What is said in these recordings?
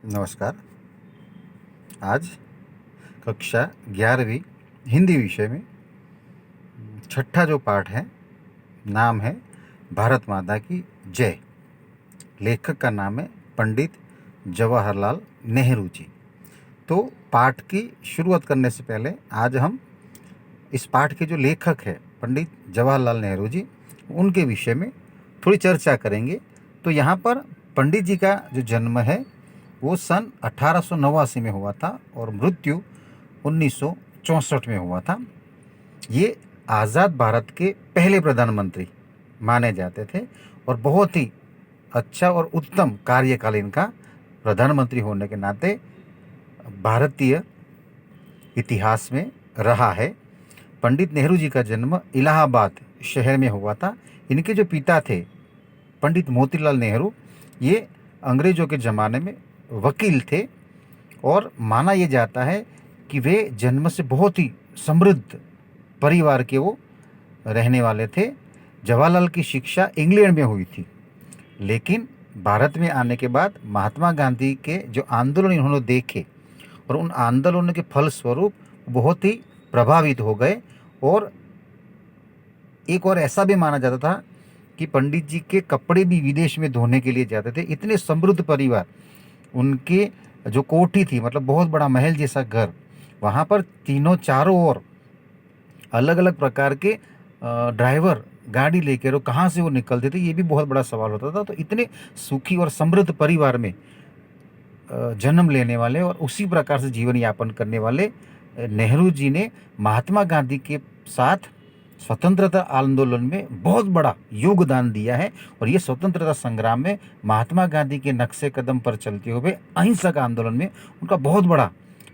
नमस्कार। आज कक्षा 11वीं हिंदी विषय में छठा जो पाठ है, नाम है भारत माता की जय। लेखक का नाम है पंडित जवाहरलाल नेहरू जी। तो पाठ की शुरुआत करने से पहले आज हम इस पाठ के जो लेखक हैं पंडित जवाहरलाल नेहरू जी, उनके विषय में थोड़ी चर्चा करेंगे। तो यहाँ पर पंडित जी का जो जन्म है वो सन 1889 में हुआ था और मृत्यु 1964 में हुआ था। ये आज़ाद भारत के पहले प्रधानमंत्री माने जाते थे और बहुत ही अच्छा और उत्तम कार्यकाल इनका प्रधानमंत्री होने के नाते भारतीय इतिहास में रहा है। पंडित नेहरू जी का जन्म इलाहाबाद शहर में हुआ था। इनके जो पिता थे पंडित मोतीलाल नेहरू, ये अंग्रेज़ों के ज़माने में वकील थे और माना यह जाता है कि वे जन्म से बहुत ही समृद्ध परिवार के वो रहने वाले थे। जवाहरलाल की शिक्षा इंग्लैंड में हुई थी, लेकिन भारत में आने के बाद महात्मा गांधी के जो आंदोलन इन्होंने देखे और उन आंदोलनों के फलस्वरूप बहुत ही प्रभावित हो गए। और एक और ऐसा भी माना जाता था कि पंडित जी के कपड़े भी विदेश में धोने के लिए जाते थे। इतने समृद्ध परिवार, उनके जो कोठी थी, मतलब बहुत बड़ा महल जैसा घर, वहाँ पर तीनों चारों ओर अलग अलग प्रकार के ड्राइवर गाड़ी लेकर वो कहाँ से वो निकलते थे, ये भी बहुत बड़ा सवाल होता था। तो इतने सुखी और समृद्ध परिवार में जन्म लेने वाले और उसी प्रकार से जीवन यापन करने वाले नेहरू जी ने महात्मा गांधी के साथ स्वतंत्रता आंदोलन में बहुत बड़ा योगदान दिया है। और ये स्वतंत्रता संग्राम में महात्मा गांधी के नक्शे कदम पर चलते हुए अहिंसक आंदोलन में उनका बहुत बड़ा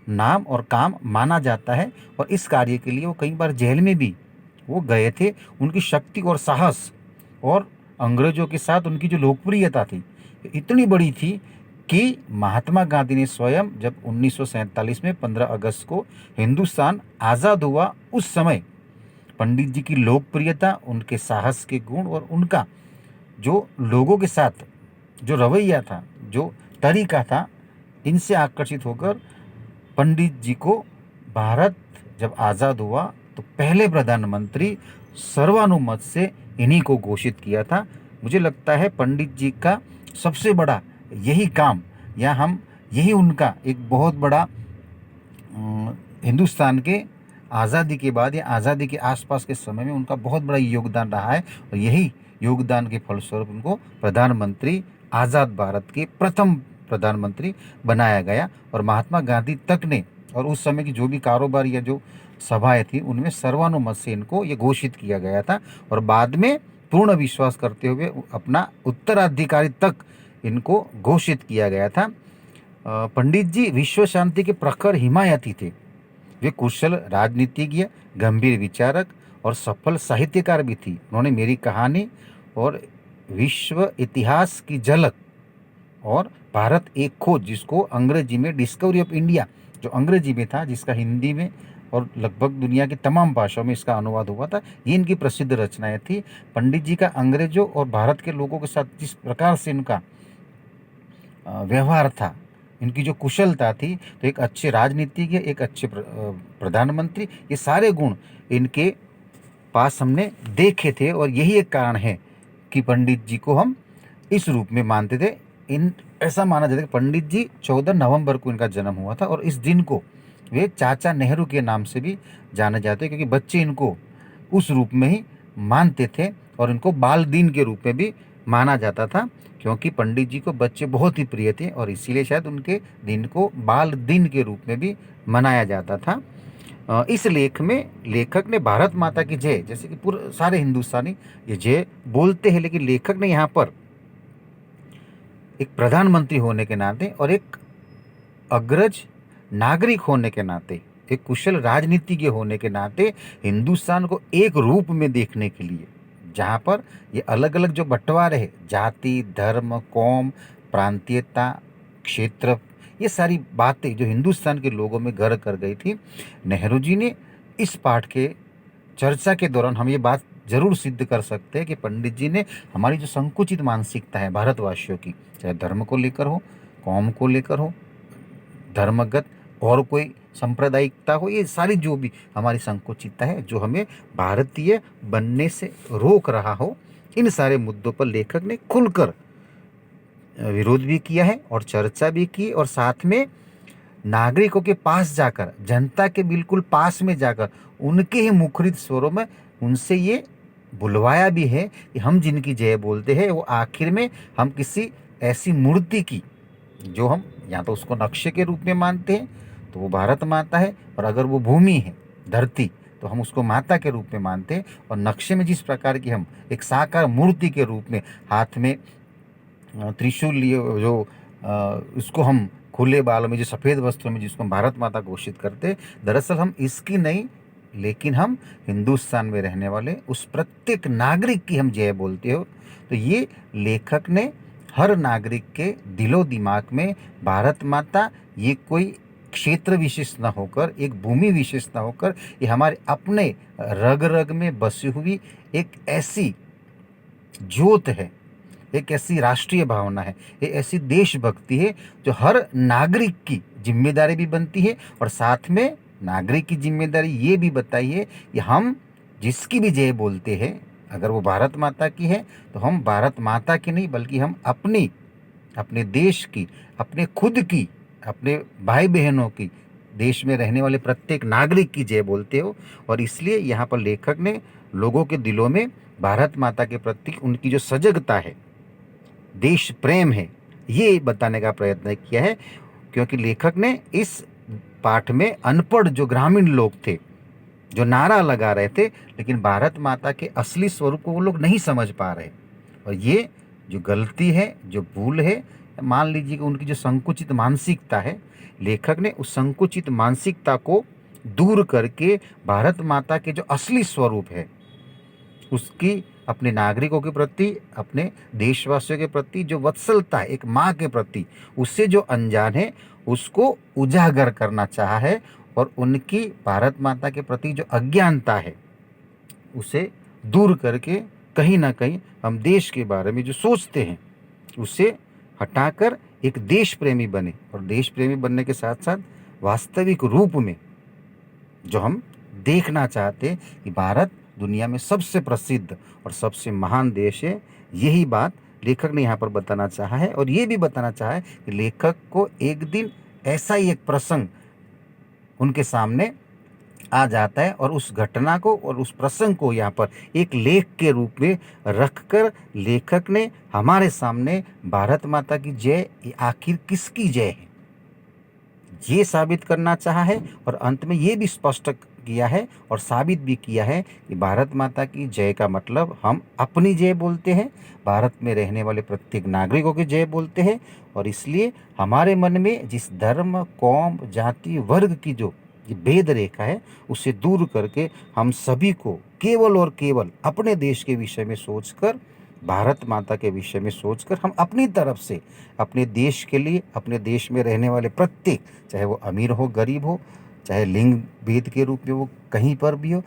नाम और काम माना जाता है। और इस कार्य के लिए वो कई बार जेल में भी वो गए थे। उनकी शक्ति और साहस और अंग्रेजों के साथ उनकी जो लोकप्रियता थी इतनी बड़ी थी कि महात्मा गांधी ने स्वयं जब 1947 में 15 अगस्त को हिंदुस्तान आज़ाद हुआ, उस समय पंडित जी की लोकप्रियता, उनके साहस के गुण और उनका जो लोगों के साथ जो रवैया था, जो तरीका था, इनसे आकर्षित होकर पंडित जी को भारत जब आज़ाद हुआ तो पहले प्रधानमंत्री सर्वानुमत से इन्हीं को घोषित किया था। मुझे लगता है पंडित जी का सबसे बड़ा यही काम, या हम यही उनका एक बहुत बड़ा हिंदुस्तान के आज़ादी के बाद या आज़ादी के आसपास के समय में उनका बहुत बड़ा योगदान रहा है। और यही योगदान के फलस्वरूप उनको प्रधानमंत्री, आज़ाद भारत के प्रथम प्रधानमंत्री बनाया गया। और महात्मा गांधी तक ने और उस समय की जो भी कारोबार या जो सभाएं थी उनमें सर्वानुमत से इनको ये घोषित किया गया था। और बाद में पूर्ण विश्वास करते हुए अपना उत्तराधिकारी तक इनको घोषित किया गया था। पंडित जी विश्व शांति के प्रखर हिमायती थे। वे कुशल राजनीतिज्ञ, गंभीर विचारक और सफल साहित्यकार भी थी। उन्होंने मेरी कहानी और विश्व इतिहास की झलक और भारत एक खोज, जिसको अंग्रेजी में डिस्कवरी ऑफ इंडिया, जो अंग्रेजी में था, जिसका हिंदी में और लगभग दुनिया की तमाम भाषाओं में इसका अनुवाद हुआ था, ये इनकी प्रसिद्ध रचनाएं थी। पंडित जी का अंग्रेजों और भारत के लोगों के साथ जिस प्रकार से इनका व्यवहार था, इनकी जो कुशलता थी, तो एक अच्छे राजनीतिज्ञ, एक अच्छे प्रधानमंत्री, ये सारे गुण इनके पास हमने देखे थे। और यही एक कारण है कि पंडित जी को हम इस रूप में मानते थे। ऐसा माना जाता है कि पंडित जी 14 नवंबर को इनका जन्म हुआ था और इस दिन को वे चाचा नेहरू के नाम से भी जाने जाते हैं, क्योंकि बच्चे इनको उस रूप में ही मानते थे और इनको बाल दिन के रूप में भी माना जाता था, क्योंकि पंडित जी को बच्चे बहुत ही प्रिय थे और इसीलिए शायद उनके दिन को बाल दिन के रूप में भी मनाया जाता था। इस लेख में लेखक ने भारत माता की जय, जैसे कि पूरे सारे हिंदुस्तानी ये जय बोलते हैं, लेकिन लेखक ने यहाँ पर एक प्रधानमंत्री होने के नाते और एक अग्रज नागरिक होने के नाते, एक कुशल राजनीतिज्ञ होने के नाते हिंदुस्तान को एक रूप में देखने के लिए, जहाँ पर ये अलग अलग जो बंटवारे हैं, जाति, धर्म, कौम, प्रांतीयता, क्षेत्र, ये सारी बातें जो हिंदुस्तान के लोगों में घर कर गई थी, नेहरू जी ने इस पाठ के चर्चा के दौरान हम ये बात जरूर सिद्ध कर सकते हैं कि पंडित जी ने हमारी जो संकुचित मानसिकता है भारतवासियों की, चाहे धर्म को लेकर हो, कौम को लेकर हो, धर्मगत और कोई सांप्रदायिकता हो, ये सारी जो भी हमारी संकुचितता है जो हमें भारतीय बनने से रोक रहा हो, इन सारे मुद्दों पर लेखक ने खुलकर विरोध भी किया है और चर्चा भी की, और साथ में नागरिकों के पास जाकर, जनता के बिल्कुल पास में जाकर उनके ही मुखरित स्वरों में उनसे ये बुलवाया भी है कि हम जिनकी जय बोलते हैं वो आखिर में हम किसी ऐसी मूर्ति की, जो हम या तो उसको नक्शे के रूप में मानते हैं तो वो भारत माता है, और अगर वो भूमि है, धरती, तो हम उसको माता के रूप में मानते हैं। और नक्शे में जिस प्रकार की हम एक साकार मूर्ति के रूप में हाथ में त्रिशूल लिए, जो उसको हम खुले बालों में, जो सफ़ेद वस्त्रों में जिसको हम भारत माता घोषित करते, दरअसल हम इसकी नहीं, लेकिन हम हिंदुस्तान में रहने वाले उस प्रत्येक नागरिक की हम जय बोलते हो। तो ये लेखक ने हर नागरिक के दिलो दिमाग में भारत माता ये कोई क्षेत्र विशेष न होकर, एक भूमि विशेष न होकर, ये हमारे अपने रग रग में बसी हुई एक ऐसी ज्योत है, एक ऐसी राष्ट्रीय भावना है, एक ऐसी देशभक्ति है जो हर नागरिक की जिम्मेदारी भी बनती है। और साथ में नागरिक की जिम्मेदारी ये भी बताई है कि हम जिसकी भी जय बोलते हैं, अगर वो भारत माता की है तो हम भारत माता की नहीं, बल्कि हम अपनी, अपने देश की, अपने खुद की, अपने भाई बहनों की, देश में रहने वाले प्रत्येक नागरिक की जय बोलते हो। और इसलिए यहाँ पर लेखक ने लोगों के दिलों में भारत माता के प्रति उनकी जो सजगता है, देश प्रेम है, ये बताने का प्रयत्न किया है। क्योंकि लेखक ने इस पाठ में अनपढ़ जो ग्रामीण लोग थे, जो नारा लगा रहे थे, लेकिन भारत माता के असली स्वरूप को वो लोग नहीं समझ पा रहे, और ये जो गलती है, जो भूल है, मान लीजिए कि उनकी जो संकुचित मानसिकता है, लेखक ने उस संकुचित मानसिकता को दूर करके भारत माता के जो असली स्वरूप है, उसकी अपने नागरिकों के प्रति, अपने देशवासियों के प्रति जो वत्सलता है, एक माँ के प्रति, उससे जो अनजान है उसको उजागर करना चाहा है, और उनकी भारत माता के प्रति जो अज्ञानता है उसे दूर करके कहीं ना कहीं हम देश के बारे में जो सोचते हैं उसे हटाकर एक देश प्रेमी बने, और देश प्रेमी बनने के साथ साथ वास्तविक रूप में जो हम देखना चाहते हैं कि भारत दुनिया में सबसे प्रसिद्ध और सबसे महान देश है, यही बात लेखक ने यहाँ पर बताना चाहा है। और ये भी बताना चाहा है कि लेखक को एक दिन ऐसा ही एक प्रसंग उनके सामने आ जाता है, और उस घटना को और उस प्रसंग को यहाँ पर एक लेख के रूप में रखकर लेखक ने हमारे सामने भारत माता की जय आखिर किसकी जय है ये साबित करना चाहा है। और अंत में ये भी स्पष्ट किया है और साबित भी किया है कि भारत माता की जय का मतलब हम अपनी जय बोलते हैं, भारत में रहने वाले प्रत्येक नागरिकों की जय बोलते हैं। और इसलिए हमारे मन में जिस धर्म, कौम, जाति, वर्ग की जो ये भेद रेखा है उसे दूर करके हम सभी को केवल और केवल अपने देश के विषय में सोचकर, भारत माता के विषय में सोचकर हम अपनी तरफ से अपने देश के लिए, अपने देश में रहने वाले प्रत्येक, चाहे वो अमीर हो, गरीब हो, चाहे लिंग भेद के रूप में वो कहीं पर भी हो,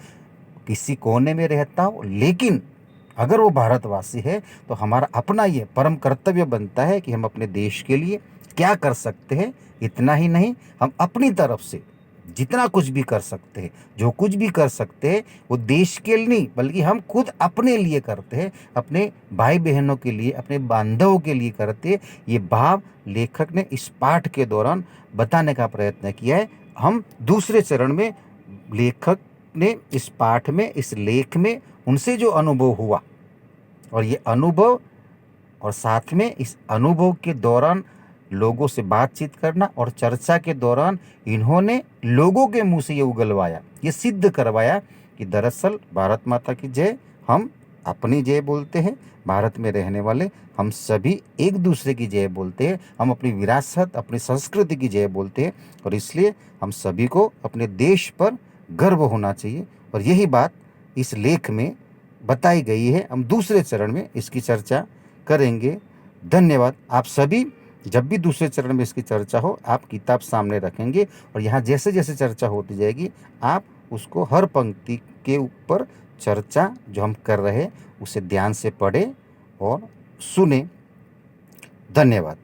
किसी कोने में रहता हो, लेकिन अगर वो भारतवासी है तो हमारा अपना ये परम कर्तव्य बनता है कि हम अपने देश के लिए क्या कर सकते हैं। इतना ही नहीं, हम अपनी तरफ से जितना कुछ भी कर सकते हैं, जो कुछ भी कर सकते हैं वो देश के लिए नहीं, बल्कि हम खुद अपने लिए करते हैं, अपने भाई बहनों के लिए, अपने बांधवों के लिए करते हैं। ये भाव लेखक ने इस पाठ के दौरान बताने का प्रयत्न किया है। हम दूसरे चरण में लेखक ने इस पाठ में, इस लेख में उनसे जो अनुभव हुआ, और ये अनुभव और साथ में इस अनुभव के दौरान लोगों से बातचीत करना और चर्चा के दौरान इन्होंने लोगों के मुंह से ये उगलवाया, ये सिद्ध करवाया कि दरअसल भारत माता की जय हम अपनी जय बोलते हैं, भारत में रहने वाले हम सभी एक दूसरे की जय बोलते हैं, हम अपनी विरासत, अपनी संस्कृति की जय बोलते हैं। और इसलिए हम सभी को अपने देश पर गर्व होना चाहिए, और यही बात इस लेख में बताई गई है। हम दूसरे चरण में इसकी चर्चा करेंगे। धन्यवाद। आप सभी जब भी दूसरे चरण में इसकी चर्चा हो, आप किताब सामने रखेंगे, और यहाँ जैसे जैसे चर्चा होती जाएगी आप उसको हर पंक्ति के ऊपर चर्चा जो हम कर रहे हैं उसे ध्यान से पढ़ें और सुने। धन्यवाद।